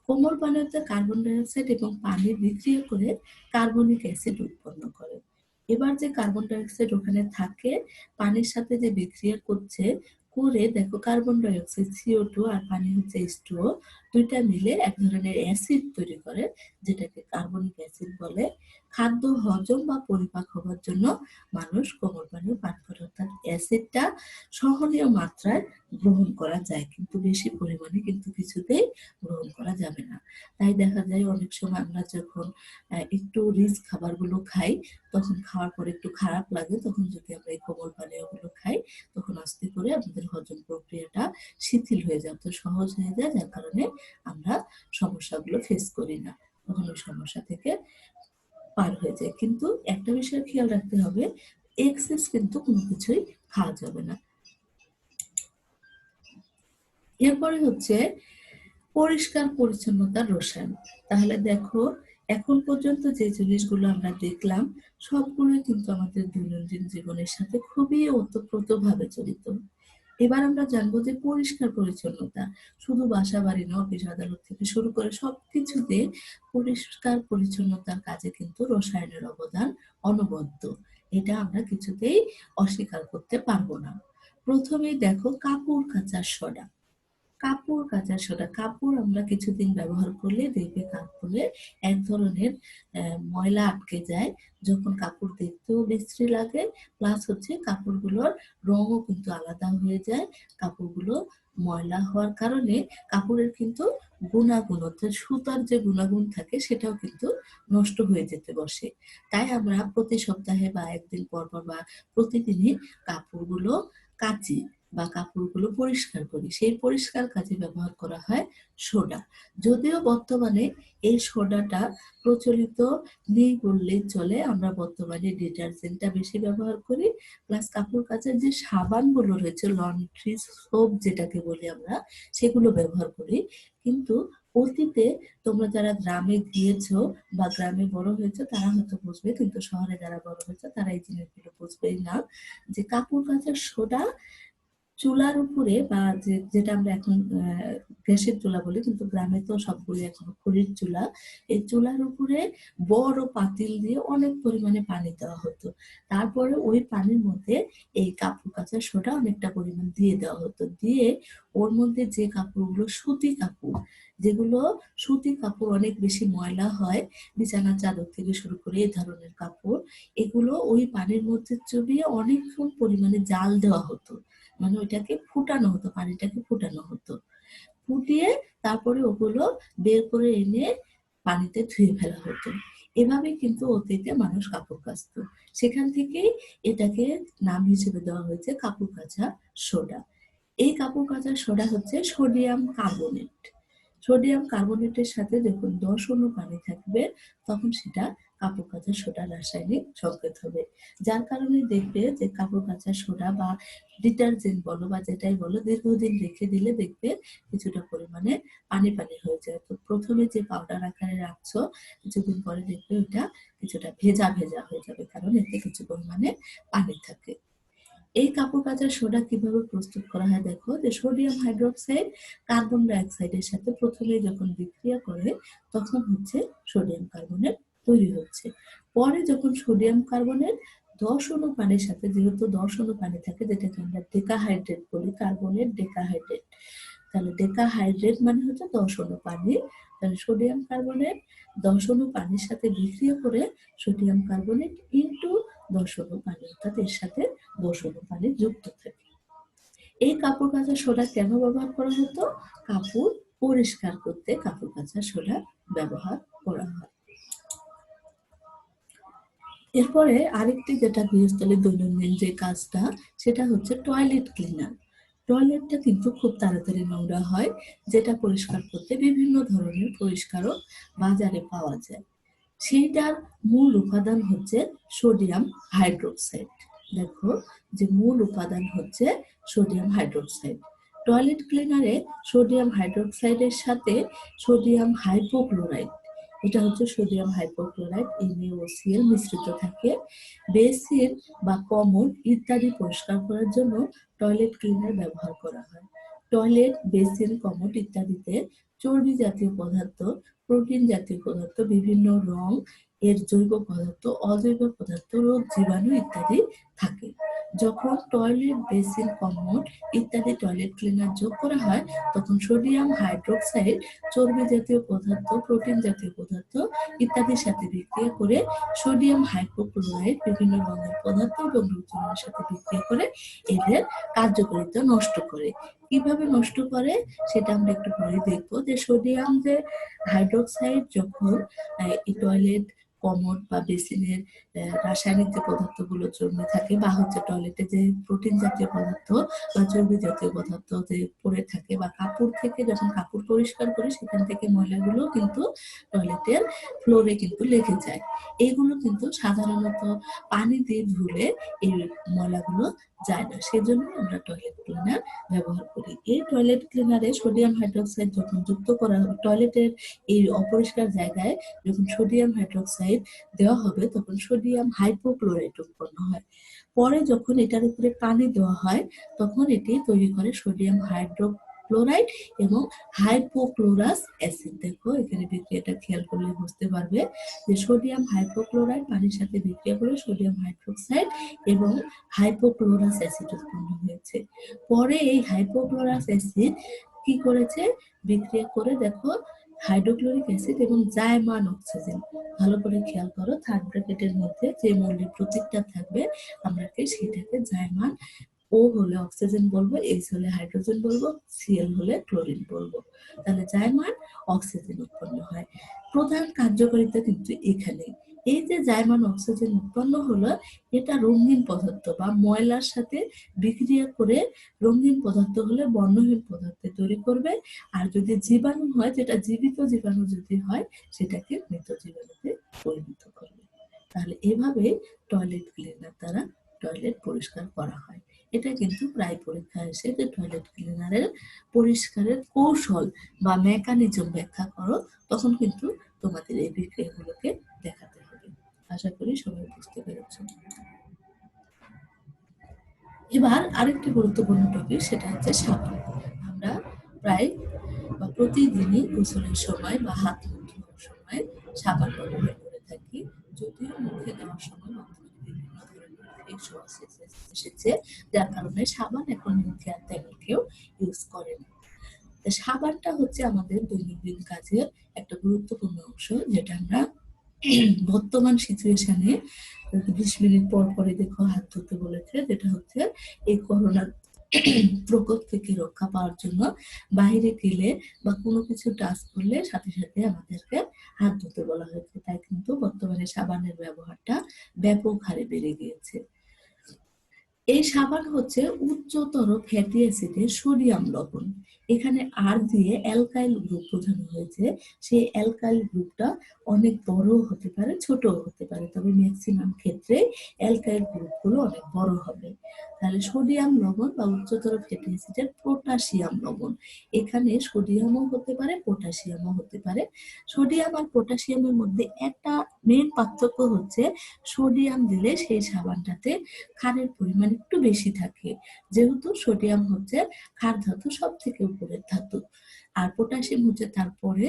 কোমল পানীয়তে কার্বন ডাই অক্সাইড এবং পানি বিক্রিয়া করে কার্বনিক অ্যাসিড উৎপন্ন করে। এবার যে কার্বন ডাই অক্সাইড ওখানে থাকে পানির সাথে যে বিক্রিয়া করছে করে দেখো কার্বন ডাই অক্সাইড CO2 আর পানি হচ্ছে H2O, দুইটা মিলে এক ধরনের অ্যাসিড তৈরি করে যেটাকে কার্বনিক অ্যাসিড বলে। খাদ্য হজম বা পরিপাক হওয়ার জন্য মানুষ কোমল পানীয় পান করে, অর্থাৎ অ্যাসিডটা সহনীয় মাত্রায় গ্রহণ করা যায় কিন্তু বেশি পরিমাণে কিন্তু কিছুতেই গ্রহণ করা যাবে না। তাই দেখা যায় অনেক সময় আমরা যখন একটু রিচ খাবারগুলো খাই তখন খাওয়ার পরে একটু খারাপ লাগে, তখন যদি আমরা এই কোমল পানীয়গুলো খাই তখন আস্তে করে আমাদের হজম প্রক্রিয়াটা শিথিল হয়ে যায়, তো সহজ হয়ে যায়, যার কারণে আমরা সমস্যাগুলো ফেস করি না, তখন ওই সমস্যা থেকে পার হয়ে যায়। কিন্তু একটা বিষয় খেয়াল রাখতে হবে, এক্সেস কিন্তু কোনো কিছুই খাওয়া যাবে না। এরপরে হচ্ছে পরিষ্কার পরিচ্ছন্নতার রসায়ন। তাহলে দেখো এখন পর্যন্ত যে জিনিসগুলো আমরা দেখলাম সবগুলোই কিন্তু আমাদের দৈনন্দিন জীবনের সাথে খুবই ওতপ্রোতভাবে জড়িত। এবার আমরা জানবো যে পরিষ্কার পরিচ্ছন্নতা শুধু বাসা বাড়ি না, অফিস আদালত থেকে শুরু করে সবকিছুতে পরিষ্কার পরিচ্ছন্নতার কাজে কিন্তু রসায়নের অবদান অনবদ্য। এটা আমরা কিছুতেই অস্বীকার করতে পারবো না। প্রথমেই দেখো কাপড় কাচার সোডা। কাপড় কাচার সোডা, কাপড় আমরা কিছুদিন ব্যবহার করলে দেখবে কাপড়ে এক ধরনের ময়লা আটকে যায়, যখন কাপড় দেখতেও বিশ্রী লাগে, প্লাস হচ্ছে কাপড়গুলোর রঙও কিন্তু আলাদা হয়ে যায়। কাপড়গুলো ময়লা হওয়ার কারণে কাপড়ের কিন্তু গুণাগুণ, অর্থাৎ সুতার যে গুণাগুণ থাকে সেটাও কিন্তু নষ্ট হয়ে যেতে বসে। তাই আমরা প্রতি সপ্তাহে বা একদিন পর পর বা প্রতিদিনই কাপড়গুলো কাচি বা কাপড়গুলো পরিষ্কার করি। সেই পরিষ্কার কাজে ব্যবহার করা হয় সোডা। যদিও বর্তমানে এই সোডাটা প্রচলিত নেই বললেই চলে, আমরা বর্তমানে ডিটারজেন্টটা বেশি ব্যবহার করি, প্লাস কাপড় কাচার যে সাবানগুলো রয়েছে লন্ড্রি সোপ যেটাকে বলি আমরা, সেগুলো ব্যবহার করি। কিন্তু অতীতে তোমরা যারা গ্রামে গিয়েছো বা গ্রামে বড় হয়েছে তারা হয়তো বুঝবে, কিন্তু শহরে যারা বড় হয়েছে তারা এই জিনিসগুলো বুঝবেই না, যে কাপড় কাচার সোডা চুলার উপরে বা যেটা আমরা এখন গ্যাসের চুলা বলি, কিন্তু গ্রামে তো সবগুলো এখন খড়ির চুলা, এই চুলার উপরে বড় পাতিল দিয়ে অনেক পরিমাণে পানি দেওয়া হতো। তারপরে ওই পানির মধ্যে এই কাপড় কাচার সোডা অনেকটা পরিমাণ দিয়ে দেওয়া হতো, দিয়ে ওর মধ্যে যে কাপড়গুলো সুতি কাপড়, যেগুলো সুতি কাপড় অনেক বেশি ময়লা হয়, বিছানার চাদর থেকে শুরু করে এই ধরনের কাপড়, এগুলো ওই পানির মধ্যে চুবিয়ে অনেকক্ষণ পরিমাণে জাল দেওয়া হতো, মানে ওইটাকে ফুটানো হতো, পানিটাকে ফুটানো হতো, ফুটিয়ে তারপরে ওগুলো বের করে এনে পানিতে ধুয়ে ফেলা হতো। এভাবে কিন্তু অতীতে মানুষ কাপড় কাচতো, সেখান থেকেই এটাকে নাম হিসেবে দেওয়া হয়েছে কাপড় কাচা সোডা। এই কাপড় কাচা সোডা হচ্ছে সোডিয়াম কার্বনেট। সোডিয়াম কার্বনেটের সাথে যখন 10 অণু পানি থাকবে তখন সেটা কাপড় কাচা সোডা রাসায়নিক সংকেত হবে, যার কারণে দেখবে যে কাপড় কাচা সোডা বা ডিটারজেন্ট বলো বা যেটাই বলো দীর্ঘদিন রেখে দিলে দেখবে কিছুটা পরিমাণে পানি পানি হয়ে যায়। তো প্রথমে যে পাউডার আকারে রাখছো কিছুদিন পরে দেখবে ওটা কিছুটা ভেজা ভেজা হয়ে যাবে, কারণ এতে কিছু পরিমাণে পানি থাকে। এই কাপড় কাচার সোডা কিভাবে প্রস্তুত করা হয় দেখো, যে সোডিয়াম হাইড্রোক্সাইড কার্বন ডাই অক্সাইডের সাথে প্রথমে যখন বিক্রিয়া করে তখন হচ্ছে সোডিয়াম কার্বনেট তৈরি হচ্ছে। পরে যখন সোডিয়াম কার্বনেট 10 অণু পানির সাথে, যেহেতু 10 অণু পানি থাকে যেটাকে আমরা ডেকাহাইড্রেট বলি, কার্বনেট ডেকাহাইড্রেট, তাহলে ডেকাহাইড্রেট মানে হচ্ছে 10 অণু পানি। তাহলে সোডিয়াম কার্বনেট 10 অণু পানির সাথে বিক্রিয়া করে সোডিয়াম কার্বনেট ইনটু 10 অণু পানি, অর্থাৎ এর সাথে 10 অণু পানি যুক্ত থাকে। এই কাপড় কাচা সোডা কেন ব্যবহার করা হতো? কাপড় পরিষ্কার করতে কাপড় কাচা সোডা ব্যবহার করা হয়। এরপরে আরেকটি যেটা গৃহস্থলীর দৈনন্দিন যে কাজটা, সেটা হচ্ছে টয়লেট ক্লিনার। টয়লেটটা কিন্তু খুব তাড়াতাড়ি নোংরা হয়, যেটা পরিষ্কার করতে বিভিন্ন ধরনের পরিষ্কারক বাজারে পাওয়া যায়। সেইটার মূল উপাদান হচ্ছে সোডিয়াম হাইড্রোক্সাইড। দেখো, যে মূল উপাদান হচ্ছে সোডিয়াম হাইড্রোক্সাইড। টয়লেট ক্লিনারে সোডিয়াম হাইড্রোক্সাইডের সাথে সোডিয়াম হাইপোক্লোরাইড, এটা হচ্ছে সোডিয়াম হাইপোক্লোরাইড NaOCl মিশ্রিত থাকে। বেসিন বা কমোড ইত্যাদি পরিষ্কার করার জন্য টয়লেট ক্লিনার ব্যবহার করা হয়। টয়লেট, বেসিন, কমোড ইত্যাদিতে চর্বি জাতীয় পদার্থ, প্রোটিন জাতীয় পদার্থ, বিভিন্ন রং এর জৈব পদার্থ, অজৈব পদার্থ, রোগ জীবাণু ইত্যাদি থাকে। যখন টয়লেট, বেসিন, কমোড ইত্যাদি টয়লেট ক্লিনার যোগ করা হয় তখন সোডিয়াম হাইড্রোক্সাইড চর্বি জাতীয় পদার্থ, প্রোটিন জাতীয় পদার্থ ইত্যাদির সাথে বিক্রিয়া করে সোডিয়াম হাইপোক্লোরাইড বিভিন্ন রঙের পদার্থ এবং রোগ জীবাণুর সাথে বিক্রিয়া করে এদের কার্যকারিতা নষ্ট করে। কিভাবে নষ্ট করে সেটা আমরা একটু পরে দেখবো। যে সোডিয়াম যে হাইড্রোক্সাইড যখন এই টয়লেট, কমোড বা বেসিনের রাসায়নিক যে পদার্থগুলো জমে থাকে, বা হচ্ছে টয়লেটে যে প্রোটিন জাতীয় পদার্থ বা চর্বি জাতীয় পদার্থ যে পড়ে থাকে, বা কাপড় থেকে যখন কাপড় পরিষ্কার করি সেখান থেকে ময়লাগুলো কিন্তু টয়লেটের ফ্লোরে কিন্তু লেগে যায়। এইগুলো কিন্তু সাধারণত পানি দিয়ে ধুলে এই ময়লাগুলো যায় না, সেজন্য আমরা টয়লেট ক্লিনার ব্যবহার করি। এই টয়লেট ক্লিনারে সোডিয়াম হাইড্রোক্সাইড যখন যুক্ত করা হবে, টয়লেটের এই অপরিষ্কার জায়গায় যখন সোডিয়াম হাইড্রোক্সাইড দেওয়া হবে তখন সোডিয়াম হাইপোক্লোরাইট উৎপন্ন হয়। পরে যখন এটার উপরে পানি দেওয়া হয় তখন এটি তৈরি করে সোডিয়াম হাইড্রোক্লোরাইড এবং হাইপোক্লোরাস অ্যাসিড। দেখো এখানে বিক্রিয়াটা খেয়াল করলে বুঝতে পারবে যে সোডিয়াম হাইপোক্লোরাইড পানির সাথে বিক্রিয়া করে সোডিয়াম হাইড্রোক্সাইড এবং হাইপোক্লোরাস অ্যাসিড উৎপন্ন হয়েছে। পরে এই হাইপোক্লোরাস অ্যাসিড কি করেছে, বিক্রিয়া করে দেখো হাইড্রোক্লোরিক অ্যাসিড এবং জায়মান অক্সিজেন। ভালো করে খেয়াল করো, থার্ড ব্র্যাকেটের মধ্যে যে মৌলের প্রতীকটা থাকবে আমরা সেটাকে জায়মান, ও হলে অক্সিজেন বলবো, এইচ হলে হাইড্রোজেন বলবো, Cl হলে ক্লোরিন বলবো। তাহলে জায়মান অক্সিজেন উৎপন্ন হয়। প্রধান কার্যকারিতা কিন্তু এখানে। এই যে জায়মান অক্সিজেন উৎপন্ন হলো, এটা রঙিন পদার্থ বা ময়লার সাথে বিক্রিয়া করে রঙিন পদার্থ হলে বর্ণহীন পদার্থ তৈরি করবে। আর যদি জীবাণু হয়, যেটা জীবিত জীবাণু যদি হয়, সেটাকে মৃত জীবাণুতে পরিণত করবে। তাহলে এভাবে টয়লেট ক্লিনার দ্বারা টয়লেট পরিষ্কার করা হয়। এটা কিন্তু প্রায় পরীক্ষায় এসে যে টয়লেট ক্লিনারের পরিষ্কারের কৌশল বা মেকানিজম ব্যাখ্যা করো, তখন কিন্তু তোমাদের এই বিক্রিয়াগুলোকে দেখাতে হবে। আশা করি সবাই বুঝতে পেরেছ। এবার আরেকটি গুরুত্বপূর্ণ টপিক, সেটা হচ্ছে সাবান। আমরা প্রায় বা প্রতিদিনই গোসলের সময় বা হাত মুখ ধোয়ার সময় সাবান ব্যবহার করে থাকি। যদিও মুখে দেওয়ার সময় বিভিন্ন ধরনের ফেস ওয়াশ এসেছে, যার কারণে সাবান এখন মুখে আর তেমন কেউ ইউজ করে না। সাবানটা হচ্ছে আমাদের দৈনন্দিন কাজের একটা গুরুত্বপূর্ণ অংশ, যেটা আমরা বর্তমান সিচুয়েশনে 20 মিনিট পর পরে দেখো হাত ধুতে বলেছে, যেটা হচ্ছে এই করোনা প্রকোপ থেকে রক্ষা পাওয়ার জন্য বাইরে গেলে বা কোনো কিছু টাচ করলে সাথে সাথে আমাদেরকে হাত ধুতে বলা হয়েছে। তাই কিন্তু বর্তমানে সাবানের ব্যবহারটা ব্যাপক হারে বেড়ে গিয়েছে। এই সাবান হচ্ছে উচ্চতর ফ্যাটি অ্যাসিডের সোডিয়াম লবণ। এখানে আর দিয়ে অ্যালকাইল গ্রুপ বোঝানো হয়েছে। সেই অ্যালকাইল গ্রুপটা অনেক বড় হতে পারে, ছোট হতে পারে, তবে ম্যাক্সিমাম ক্ষেত্রে অ্যালকাইল গ্রুপগুলো অনেক বড় হবে। তাহলে সোডিয়াম লবণ বা উচ্চতর ফ্যাটি অ্যাসিডের পটাশিয়াম লবণ, এখানে সোডিয়ামও হতে পারে, পটাশিয়ামও হতে পারে। সোডিয়াম আর পটাশিয়ামের মধ্যে একটা মেন পার্থক্য হচ্ছে সোডিয়াম দিলে সেই সাবানটাতে ক্ষারের পরিমাণ একটু বেশি থাকে, যেহেতু সোডিয়াম হচ্ছে ক্ষার ধাতু সব থেকে উপরের ধাতু, আর পটাশিয়াম হচ্ছে তারপরে,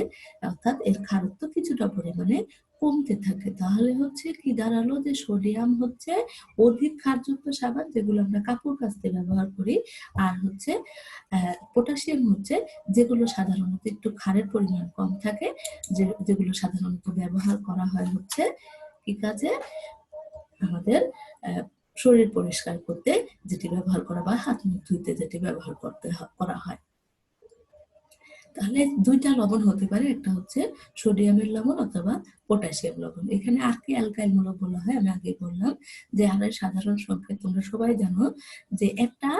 অর্থাৎ এর ক্ষারত্ব কিছুটা পরিমাণে কমতে থাকে। তাহলে হচ্ছে কি দাঁড়ালো, যে সোডিয়াম হচ্ছে অধিক ক্ষারযুক্ত সাবান, যেগুলো আমরা কাপড় কাচতে ব্যবহার করি, আর হচ্ছে পটাশিয়াম হচ্ছে যেগুলো সাধারণত একটু ক্ষারের পরিমাণ কম থাকে, যেগুলো সাধারণত ব্যবহার করা হয় হচ্ছে কি কাজে, আমাদের শরীর পরিষ্কার করতে যেটি ব্যবহার করা, বা হাত মুখ ধুইতে যেটি ব্যবহার করা হয়। তাহলে দুইটা লবণ হতে পারে, একটা হচ্ছে সোডিয়ামের লবণ অথবা পটাশিয়াম লবণ। এখানে আর কি অ্যালকাইল মূলক বলা হয়, আমি আগে বললাম যে আরের সাধারণ সংকেত তোমরা সবাই জানো, যে একটা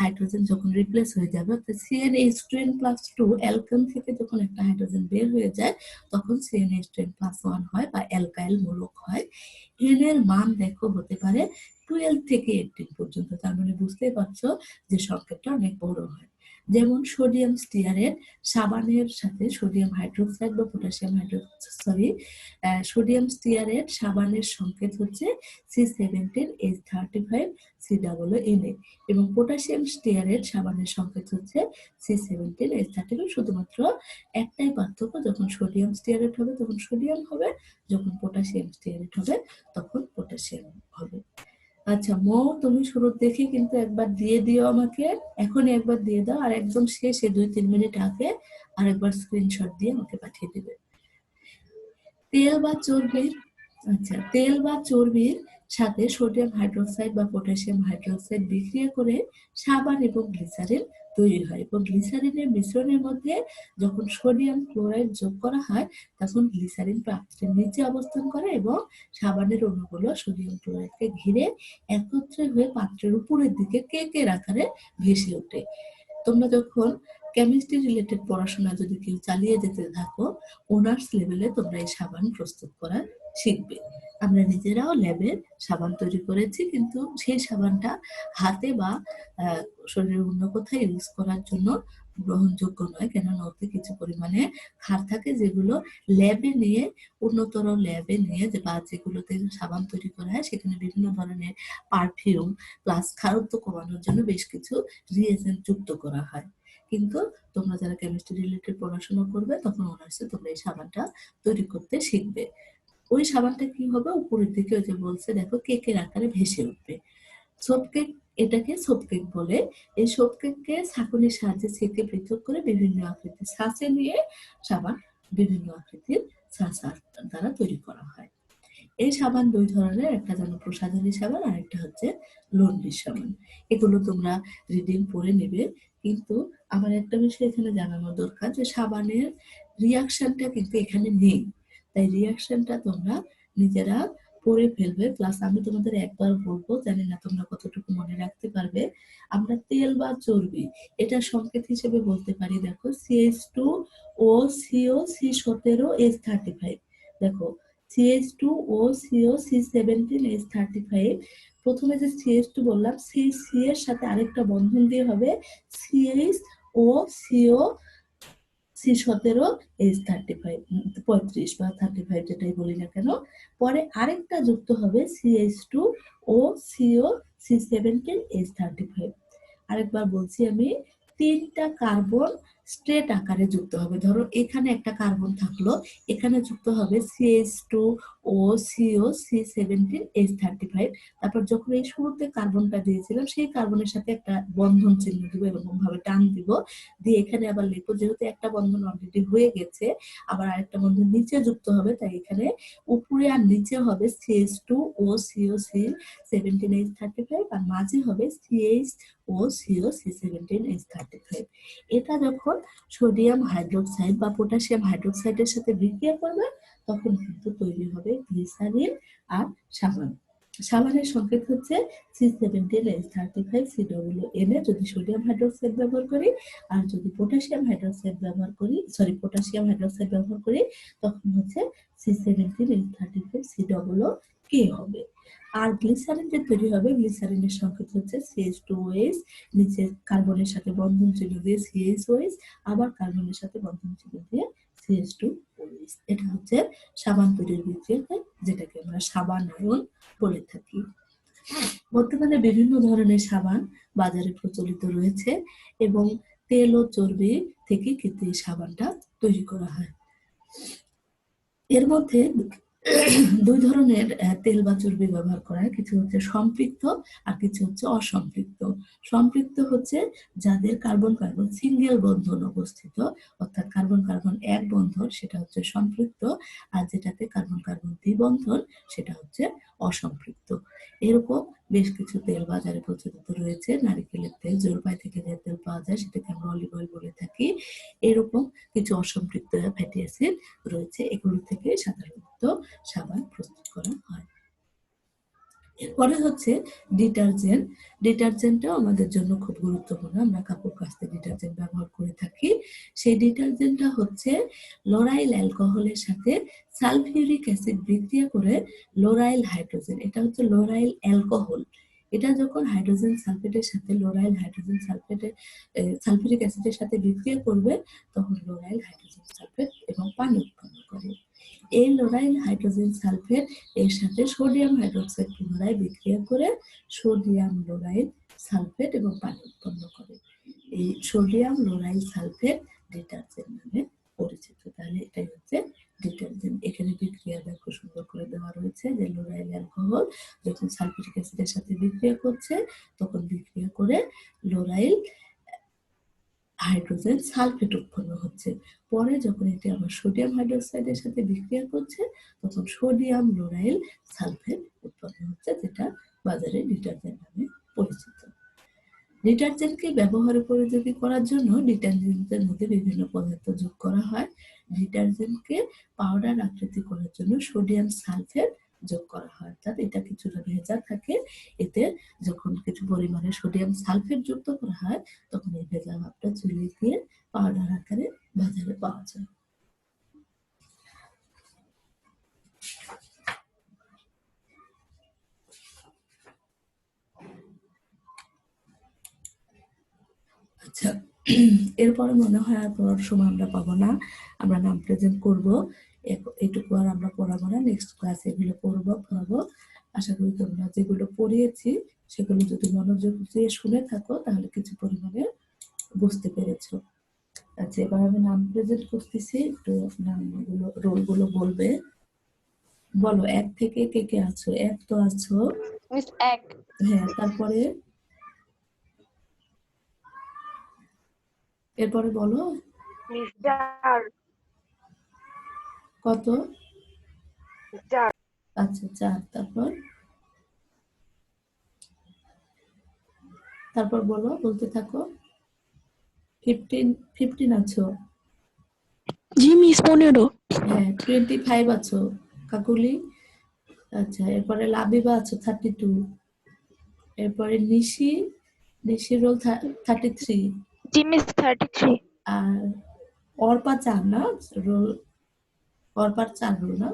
হাইড্রোজেন যখন রিপ্লেস হয়ে যাবে, অর্থাৎ CnH2n+2 অ্যালকেন থেকে যখন একটা হাইড্রোজেন বের হয়ে যায়, তখন CnH2n+1 হয় বা অ্যালকাইল মূলক হয়। এন এর মান দেখো হতে পারে 12 থেকে 18 পর্যন্ত, তার মানে বুঝতেই পারছো যে সংকেতটা অনেক বড় হয়। যেমন সোডিয়াম স্টিয়ারেট সাবানের সাথে সোডিয়াম হাইড্রোক্সাইড বা পটাশিয়াম সোডিয়াম স্টিয়ারেট সাবানের সংকেত হচ্ছে C17H35COONA, এবং পটাশিয়াম স্টিয়ারেট সাবানের সংকেত হচ্ছে C17H35। শুধুমাত্র একটাই পার্থক্য, যখন সোডিয়াম স্টিয়ারেট হবে তখন সোডিয়াম হবে, যখন পটাশিয়াম স্টিয়ারেট হবে তখন পটাশিয়াম হবে। আচ্ছা মৌ, তুমি শুরুর দেখে কিন্তু একবার দিয়ে দিও আমাকে, এখনই একবার দিয়ে দাও, আর একদম শেষে 2-3 মিনিট আগে আর একবার স্ক্রিনশট দিয়ে আমাকে পাঠিয়ে দেবে। তেল বা চর্বির সাথে সোডিয়াম হাইড্রোক্সাইড বা পটাশিয়াম হাইড্রোক্সাইড বিক্রিয়া করে সাবান এবং গ্লিসারিন তৈরি হয়, এবং গ্লিসারিনের মিশ্রণের মধ্যে যখন সোডিয়াম ক্লোরাইড যোগ করা হয়, তখন গ্লিসারিন পাত্রের নিচে অবস্থান করে এবং সাবানের অণুগুলো সোডিয়াম ক্লোরাইডকে ঘিরে একত্রে হয়ে পাত্রের উপরের দিকে কেকের আকারে ভেসে ওঠে। তোমরা যখন কেমিস্ট্রি রিলেটেড পড়াশোনা যদি কেউ চালিয়ে যেতে থাকো, অনার্স লেভেলে তোমরা এই সাবান প্রস্তুত করা শিখবে। আমরা নিজেরাও ল্যাবে সাবান তৈরি করেছি, কিন্তু সেই সাবানটা হাতে বা শরীরের অন্য কোথাও ইউজ করার জন্য গ্রহণযোগ্য নয়, কেননা ওতে কিছু পরিমাণে ক্ষার থাকে, যেগুলো ল্যাবে নিয়ে, উন্নতর ল্যাবে নিয়ে বা যেগুলোতে সাবান তৈরি করা হয় সেখানে বিভিন্ন ধরনের পারফিউম প্লাস ক্ষারত্ব কমানোর জন্য বেশ কিছু রিএজেন্ট যুক্ত করা হয়। কিন্তু তোমরা যারা কেমিস্ট্রি রিলেটেড পড়াশোনা করবে, তখন অনার্সে তোমরা এই সাবানটা তৈরি করতে শিখবে। ওই সাবানটা কি হবে, উপরের দিকে ওই যে বলছে দেখো কেকের আকারে ভেসে উঠবে। সোপ কেক, এটাকে সোপ কেক বলে। এই সোপ কেককে ছাঁকনির সাহায্যে ছেঁকে পৃথক করে বিভিন্ন আকৃতির ছাঁচে নিয়ে সাবান বিভিন্ন আকৃতির ছাঁচ দ্বারা তৈরি করা হয়। এই সাবান দুই ধরনের, একটা যেন প্রসাধনী সাবান আর একটা হচ্ছে লন্ড্রি সাবান। এগুলো তোমরা রিডিং পড়ে নেবে, কিন্তু আমার একটা বিষয় এখানে জানানো দরকার, যে সাবানের রিয়াকশনটা কিন্তু এখানে নেই, তাই রিয়াকশনটা তোমরা নিজেরা পড়ে ফেলবে। প্লাস আমি তোমাদের একবার বলবো, জানি না তোমরা কতটুকু মনে রাখতে পারবে। আমরা তেল বা চর্বি, এটা সংকেত হিসেবে বলতে পারি, দেখো CH2O C17H35, দেখো CH2O C17H35, প্রথমে যে CH2 বললাম, সেই সি এর সাথে আরেকটা বন্ধন দিয়ে হবে CHOCO C17H35, 35 বা 35 যেটাই বলি না কেন, পরে আরেকটা যুক্ত হবে CH2OCO C17H35। আরেকবার বলছি আমি, 3টা কার্বন স্ট্রেট আকারে যুক্ত হবে। ধরো এখানে একটা কার্বন থাকলো, এখানে যুক্ত হবে CH2OCO C17H35। তারপর যখন এই শুরুতে কার্বনটা দিয়েছিলাম, সেই কার্বনের সাথে একটা বন্ধন চিহ্ন দিব, এরকম ভাবে টান দিব, দিয়ে এখানে আবার লিখবো, যেহেতু একটা বন্ধন অলরেডি হয়ে গেছে, আবার আরেকটা বন্ধন নিচে যুক্ত হবে, তাই এখানে উপরে আর নিচে হবে CH2OCO C17H35, আর মাঝে হবে CHOCO C17H35। এটা যখন সোডিয়াম হাইড্রোক্সাইড বা পটাশিয়াম হাইড্রোক্সাইডের সাথে বিক্রিয়া করবে, তখন কিন্তু তৈরি হবে গ্লিসারিন আর সাবান। সাবানের সংকেত হচ্ছে C17H35COO যদি সোডিয়াম হাইড্রোক্সাইড ব্যবহার করি, আর যদি পটাশিয়াম হাইড্রোক্সাইড ব্যবহার করি, পটাশিয়াম হাইড্রোক্সাইড ব্যবহার করি, তখন হচ্ছে C17H35COO হবে। আর গ্লিসারিন যে তৈরি হবে, গ্লিসারিনের সংকেত হচ্ছে CH2OH, নিচে কার্বনের সাথে বন্ধন চিহ্ন দিয়ে CHOH, আবার কার্বনের সাথে বন্ধন চিহ্ন দিয়ে CH2OH। এটা হচ্ছে সাবান তৈরির বিক্রিয়া, যেটাকে আমরা সাবানায়ন বলে থাকি। বর্তমানে বিভিন্ন ধরনের সাবান বাজারে প্রচলিত রয়েছে এবং তেল ও চর্বি থেকে কিন্তু এই সাবানটা তৈরি করা হয়। এর মধ্যে দুই ধরনের তেল বা চর্বি ব্যবহার করা হয়, কিছু হচ্ছে সম্পৃক্ত আর কিছু হচ্ছে অসম্পৃক্ত। সম্পৃক্ত হচ্ছে যাদের কার্বন কার্বন সিঙ্গেল বন্ধন অবস্থিত, অর্থাৎ কার্বন কার্বন এক বন্ধন, সেটা হচ্ছে সম্পৃক্ত, আর যেটাতে কার্বন কার্বন দ্বিবন্ধন সেটা হচ্ছে অসম্পৃক্ত। এরকম বেশ কিছু তেল বাজারে প্রচলিত রয়েছে। নারিকেলের তেল, জলপাই থেকে যে তেল পাওয়া যায় সেটাকে আমরা অলিভ অয়েল বলে থাকি। এরকম কিছু অসম্পৃক্ত ফ্যাটি অ্যাসিড রয়েছে, এগুলো থেকে সাধারণত সাবান প্রস্তুত করা হয়। এরপরে হচ্ছে ডিটারজেন্ট। ডিটারজেন্টটাও আমাদের জন্য খুব গুরুত্বপূর্ণ, আমরা কাপড় কাচতে ডিটারজেন্ট ব্যবহার করে থাকি। সেই ডিটারজেন্টটা হচ্ছে লোরাইল অ্যালকোহলের সাথে সালফিউরিক অ্যাসিড বিক্রিয়া করে লোরাইল হাইড্রোজেন, এটা হচ্ছে লোরাইল অ্যালকোহল, এটা যখন হাইড্রোজেন সালফেটের সাথে লোরাইল হাইড্রোজেন সালফেটের সালফিউরিক অ্যাসিডের সাথে বিক্রিয়া করবে, তখন লোরাইল হাইড্রোজেন সালফেট এবং পানি উৎপন্ন করে। এই লোরাইল হাইড্রোজেন সালফেট এর সাথে সোডিয়াম হাইড্রোক্সাইড পুনরায় বিক্রিয়া করে সোডিয়াম লোরাইল সালফেট এবং পানি উৎপন্ন করে। এই সোডিয়াম লোরাইল সালফেট ডিটারজেন্ট নামে পরিচিত। তাহলে এটাই হচ্ছে ডিটারজেন্ট। এখানে বিক্রিয়া দেখো সুন্দর করে দেওয়া রয়েছে যে লোরাইল অ্যালকোহল যখন সালফিউরিক অ্যাসিডের সাথে বিক্রিয়া করছে, তখন বিক্রিয়া করে লোরাইল হাইড্রোজেন সালফেট উৎপন্ন হচ্ছে। পরে যখন এটি আবার সোডিয়াম হাইড্রোক্সাইডের সাথে বিক্রিয়া করছে, তখন সোডিয়াম লোরাইল সালফেট উৎপন্ন হচ্ছে, যেটা বাজারে ডিটারজেন্ট নামে পরিচিত। ডিটারজেন্টকে ব্যবহার উপযোগী করার জন্য ডিটারজেন্টের মধ্যে বিভিন্ন পদার্থ যোগ করা হয়। ডিটারজেন্টকে পাউডার আকৃতি করার জন্য সোডিয়াম সালফেট যোগ করা হয়, অর্থাৎ এটা কিছুটা ভেজা থাকে। এতে যখন কিছু পরিমাণে সোডিয়াম সালফেট যুক্ত করা হয়, তখন এই ভেজা ভাবটা চলে গিয়ে পাউডার আকারে বাজারে পাওয়া যায়। আচ্ছা, এরপরে মনে হয় আর পড়ার সময় আমরা পাবো না, আমরা নাম প্রেজেন্ট করবো, এটুকু আর আমরা পড়াবো না। নেক্সট ক্লাসে এগুলো পড়াবো। আশা করি তোমরা যেগুলো পড়িয়েছি সেগুলো যদি মনোযোগ দিয়ে শুনে থাকো, তাহলে কিছু পরিমাণে বুঝতে পেরেছো। আচ্ছা, এবার আমি নাম প্রেজেন্ট করতেছি, একটু নামগুলো রোলগুলো বলবে। বলো, এক থেকে কে কে আছো? এক তো আছো, মিস এক। হ্যাঁ, তারপরে এরপরে বলো মিস চার। কত? চার। আচ্ছা, 4। তারপর বলো, বলতে থাকো। 15 আছো? জি মিস 15। হ্যাঁ, 25 আছো কাকুলি। আচ্ছা, এরপরে লাবিবা আছো 32। এরপরে নিশি রোল 33। জি মিস 33। আর অর্পা 4 না রোল? অর্পার 4 রোল না?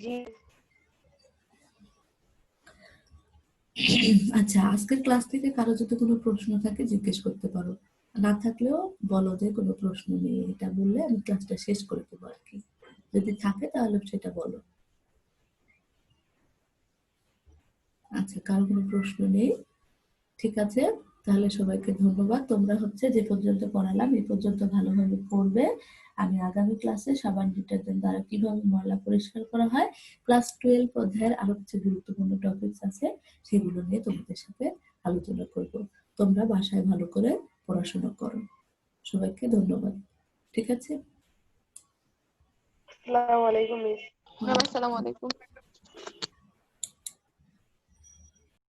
জি। আচ্ছা, আজকের ক্লাস থেকে কারো যদি কোনো প্রশ্ন থাকে জিজ্ঞেস করতে পারো, না থাকলেও বলো যে কোনো প্রশ্ন নেই, এটা বললে আমি ক্লাসটা শেষ করে দেবো আর কি। যদি থাকে তাহলে সেটা বলো। আচ্ছা, কারো কোনো প্রশ্ন নেই, ঠিক আছে। তাহলে সবাইকে ধন্যবাদ। তোমরা হচ্ছে যে পর্যন্ত পড়ালাম এই পর্যন্ত ভালোভাবে পড়বে। আমি আগামী ক্লাসে সাবান ডিটারজেন্ট দ্বারা কিভাবে ময়লা পরিষ্কার করা হয়, ক্লাস 12 অধ্যায়ের আরো কিছু গুরুত্বপূর্ণ টপিকস আছে, সেগুলো নিয়ে তোমাদের সাথে আলোচনা করব। তোমরা বাসায় ভালো করে পড়াশোনা করো। সবাইকে ধন্যবাদ, ঠিক আছে। আসসালামু আলাইকুম মিস। আসসালামু আলাইকুম।